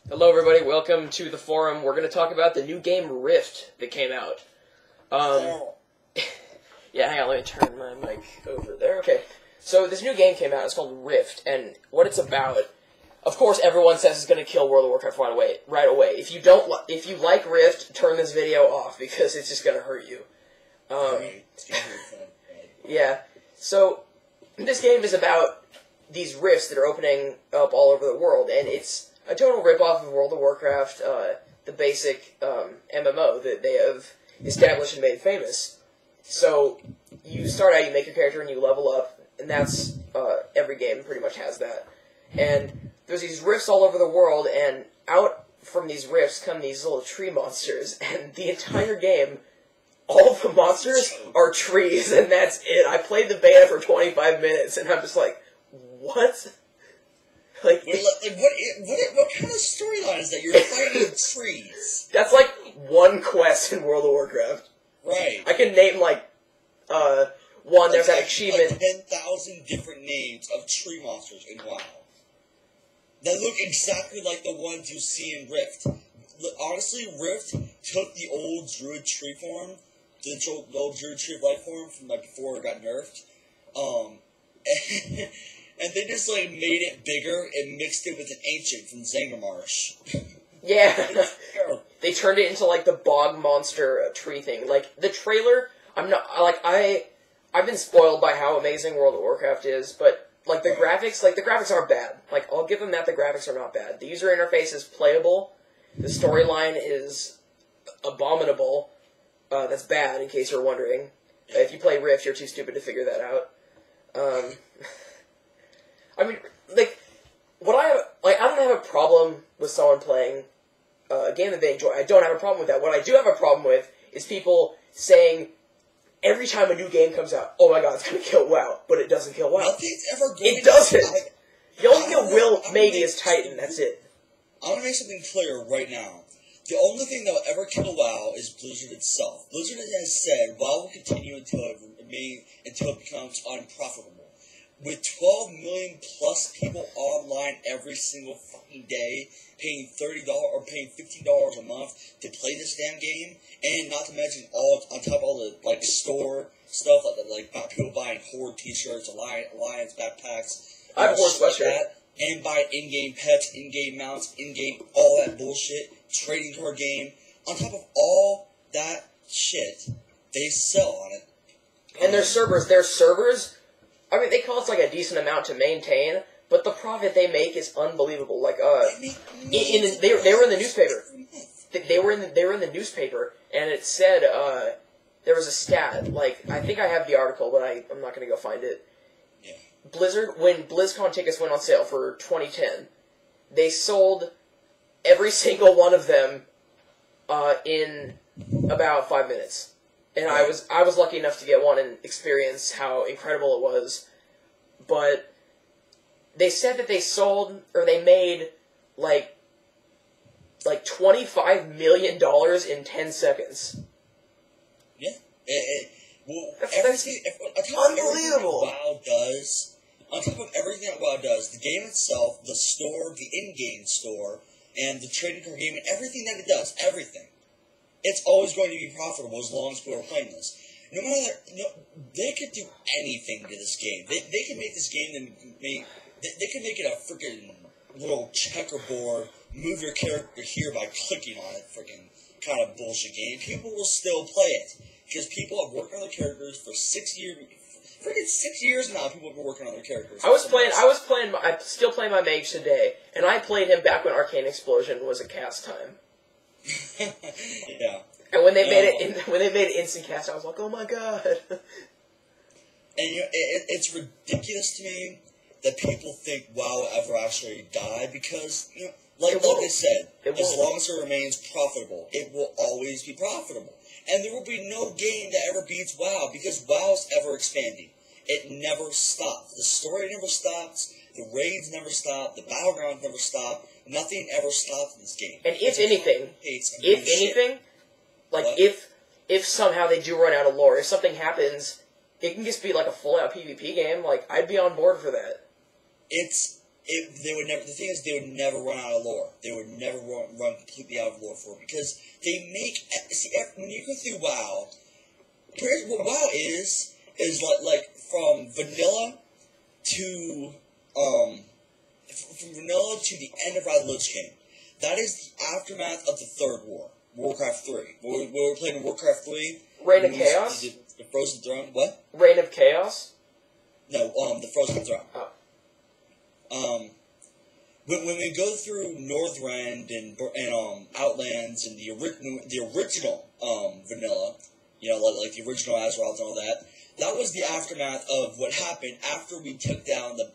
Hello everybody, welcome to the forum. We're going to talk about the new game Rift that came out. Yeah, hang on, let me turn my mic over there. Okay, so this new game came out, it's called Rift, and what it's about, of course everyone says it's going to kill World of Warcraft right away. If you like Rift, turn this video off, because it's just going to hurt you. Yeah, so this game is about these rifts that are opening up all over the world, and it's a total ripoff of World of Warcraft, the basic MMO that they have established and made famous. So, you start out, you make your character, and you level up, and that's, every game pretty much has that. And there's these rifts all over the world, and out from these rifts come these little tree monsters, and the entire game, all of the monsters are trees, and that's it. I played the beta for 25 minutes, and I'm just like, what? Like, what kind of storyline is that? You're fighting trees. That's like one quest in World of Warcraft. Right. I can name one. There's that achievement. Like 10,000 different names of tree monsters in WoW that look exactly like the ones you see in Rift. Honestly, Rift took the old Druid tree form, the old Druid tree of life form from before it got nerfed. And they just, made it bigger and mixed it with an ancient from Zangarmarsh. Yeah. They turned it into, the bog monster tree thing. The trailer, I've been spoiled by how amazing World of Warcraft is, but, the graphics aren't bad. I'll give them that, the graphics are not bad. The user interface is playable. The storyline is abominable. That's bad, in case you're wondering. If you play Rift, you're too stupid to figure that out. I mean, I don't have a problem with someone playing a game that they enjoy. I don't have a problem with that. What I do have a problem with is people saying every time a new game comes out, oh my god, it's going to kill WoW, but it doesn't kill WoW. Nothing's ever going It doesn't! The only thing that maybe is Titan, that's it. I want to make something clear right now. The only thing that will ever kill WoW is Blizzard itself. Blizzard has said WoW will continue until it becomes unprofitable. With 12 million plus people online every single fucking day, paying $30 or paying $15 a month to play this damn game, and not to mention on top of all the store stuff like people buying Horde T-shirts, Alliance backpacks, I have a Horde sweatshirt, and buying in-game pets, in-game mounts, in-game all that bullshit, trading card game. On top of all that shit, they sell on it. And their servers. I mean, they cost a decent amount to maintain, but the profit they make is unbelievable. They were in the newspaper. They were in the newspaper, and it said there was a stat. I think I have the article, but I'm not going to go find it. Yeah. Blizzard, when BlizzCon tickets went on sale for 2010, they sold every single one of them in about 5 minutes. And I was lucky enough to get one and experience how incredible it was. But they said that they made $25 million in 10 seconds. Yeah. That's unbelievable. On top of everything that WoW does, the game itself, the store, the in-game store, and the trading card game, and everything that it does, everything. It's always going to be profitable as long as people are playing this. They could do anything to this game. They can make this game they can make it a freaking little checkerboard, move your character here by clicking on it, freaking kind of bullshit game. People will still play it. Because people have worked on their characters for 6 years. Freaking 6 years now, people have been working on their characters. I still play my mage today, and I played him back when Arcane Explosion was a cast time. Yeah. And when they made it instant cast, I was like, oh my god. And it's ridiculous to me that people think WoW will ever actually die because, like I said, as long as it remains profitable, it will always be profitable. And there will be no game that ever beats WoW because WoW's ever expanding. It never stops. The story never stops. The raids never stop. The battlegrounds never stop. Nothing ever stops in this game. And if anything, if somehow they do run out of lore, if something happens, it can just be a full-out PvP game. I'd be on board for that. It's they would never. The thing is, they would never run out of lore. They would never run completely out of lore for it because they make. See, when you go through WoW, what WoW is like from vanilla to from vanilla to the end of Wrath of the Lich King. That is the aftermath of the Third War, Warcraft 3. We were playing Warcraft 3. Reign of Chaos. The Frozen Throne. What? Reign of Chaos. No, the Frozen Throne. Oh. When we go through Northrend and Outlands and the original vanilla, you know, like the original Azeroth and all that, that was the aftermath of what happened after we took down the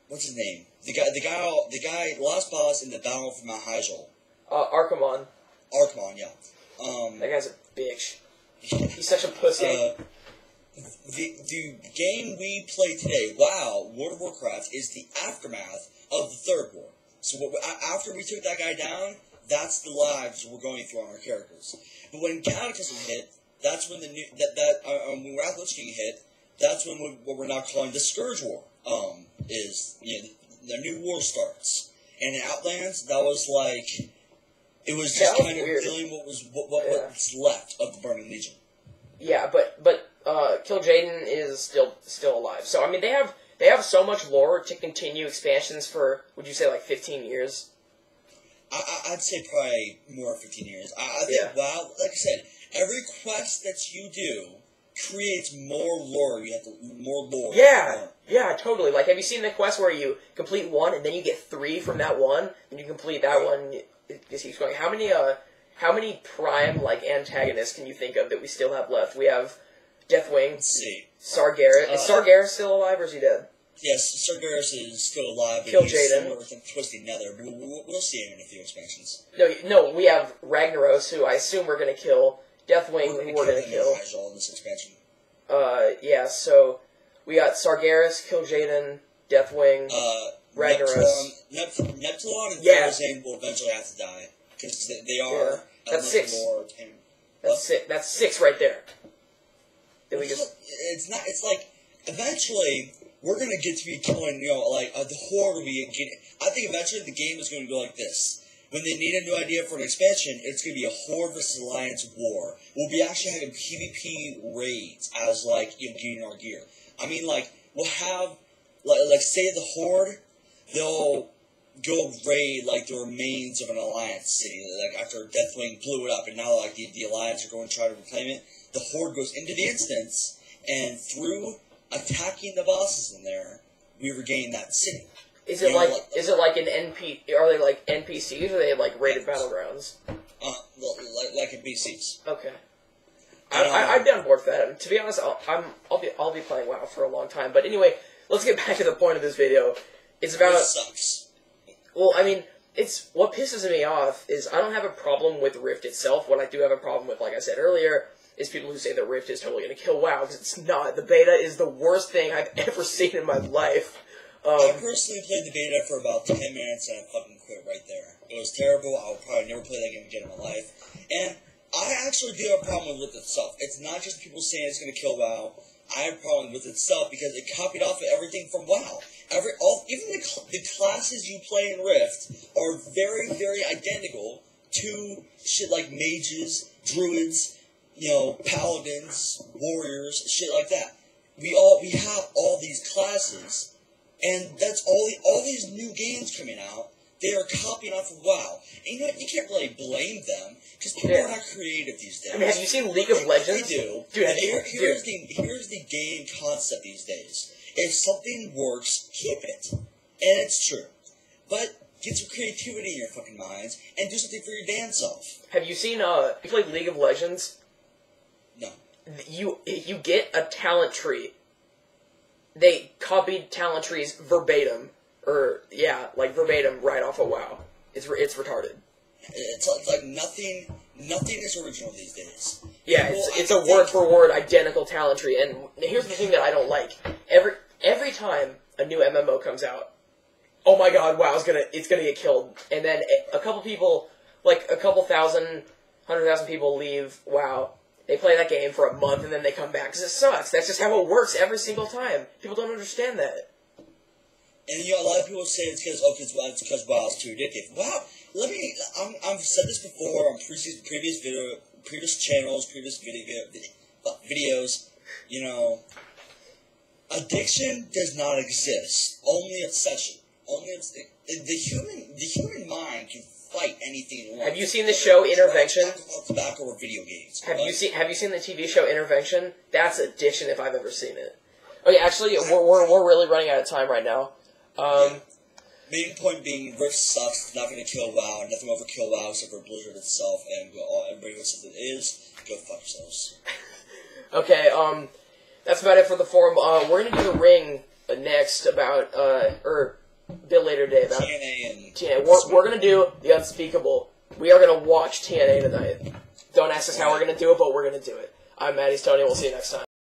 what's his name? The guy, last boss in the battle for Mount Hyjal. Archimon. Archimon, yeah. That guy's a bitch. He's such a pussy. The game we play today, WoW, World of Warcraft, is the aftermath of the Third War. So after we took that guy down, that's the lives we're going through on our characters. But when Cataclysm hit, that's when when Wrath of the Lich King hit, that's when what we're now calling the Scourge War is. You know, the new war starts. And in Outlands, that was like, it was just kind of feeling what was left of the Burning Legion. Yeah, but Kill Jaden is still alive. So I mean, they have so much lore to continue expansions for. Would you say like 15 years? I'd say probably more than 15 years. I think WoW, like I said, every quest that you do creates more lore. You have more lore. Yeah, totally. Like, have you seen the quest where you complete one and then you get 3 from that one, and you complete that one? It just keeps going. How many prime like antagonists can you think of that we still have left? We have Deathwing. Let's see. Sargeras. Is Sargeras still alive or is he dead? Yes, Sargeras is still alive. Kill Jaden. With Twisted Nether, but we'll see him in a few expansions. No, we have Ragnaros, who I assume we're going to kill. Deathwing, who we're going to kill. In this expansion. Yeah, so we got Sargeras, Kill Jaden, Deathwing, Ragnaros. Neptulon and Thorozane will eventually have to die, because they are... Yeah. That's 6. That's 6 right there. It's like, eventually, we're going to get to be killing, you know, like, the Horde will be getting... I think eventually the game is going to go like this. When they need a new idea for an expansion, it's going to be a Horde versus Alliance war. We'll be actually having PvP raids as, like, you know, getting our gear. I mean, like, we'll have, like say the Horde, they'll go raid, like, the remains of an Alliance city, like, after Deathwing blew it up, and now, like, the Alliance are going to try to reclaim it. The Horde goes into the instance, and through attacking the bosses in there, we regain that city. Is it like an NP? Are they like NPCs or are they like rated battlegrounds? Like NPCs. Okay. I'm down board for that. To be honest, I'll be playing WoW for a long time. But anyway, let's get back to the point of this video. It's about. It sucks. Well, I mean, it's what pisses me off is I don't have a problem with Rift itself. What I do have a problem with, like I said earlier, is people who say that Rift is totally going to kill WoW, because it's not. The beta is the worst thing I've ever seen in my life. I personally played the beta for about 10 minutes and I fucking quit right there. It was terrible. I will probably never play that game again in my life. And I actually do have a problem with it itself. It's not just people saying it's going to kill WoW. I have a problem with it itself because it copied off of everything from WoW. Even the classes you play in Rift are very, very identical to shit like mages, druids, you know, paladins, warriors, shit like that. We have all these classes. And that's all these new games coming out, they are copying off of WoW. And you know what, you can't really blame them, because people are not creative these days. I mean, have you seen League of Legends? They do. Dude, here's the game concept these days. If something works, keep it. And it's true. But get some creativity in your fucking minds, and do something for your damn self. Have you seen, you played League of Legends? No. You get a talent tree. They copied talent trees verbatim, verbatim right off of WoW. It's retarded. It's like nothing is original these days. Yeah, it's a word for word identical talent tree. And here's the thing that I don't like: every time a new MMO comes out, oh my god, WoW's gonna get killed, and then a couple people, like a couple thousand, 100,000 people leave WoW. They play that game for a month and then they come back because it sucks. That's just how it works every single time. People don't understand that. And a lot of people say it's because WoW is too addictive. Wow, I've said this before on previous channels, previous videos. Addiction does not exist. Only obsession. The human mind can fight anything it wants. Have you seen the show Intervention? Tobacco or video games. Have you seen the TV show Intervention? That's addiction if I've ever seen it. Okay, actually, we're really running out of time right now. Main point being, Rift sucks. It's not going to kill WoW. Nothing will ever kill WoW except for Blizzard itself. And everybody who says it is, go fuck yourselves. Okay, that's about it for the forum. We're gonna do the ring next about or a bit later today about TNA and TNA. We're gonna do the unspeakable. We are gonna watch TNA tonight. Don't ask us how we're gonna do it, but we're gonna do it. I'm Maddie's Tony. We'll see you next time.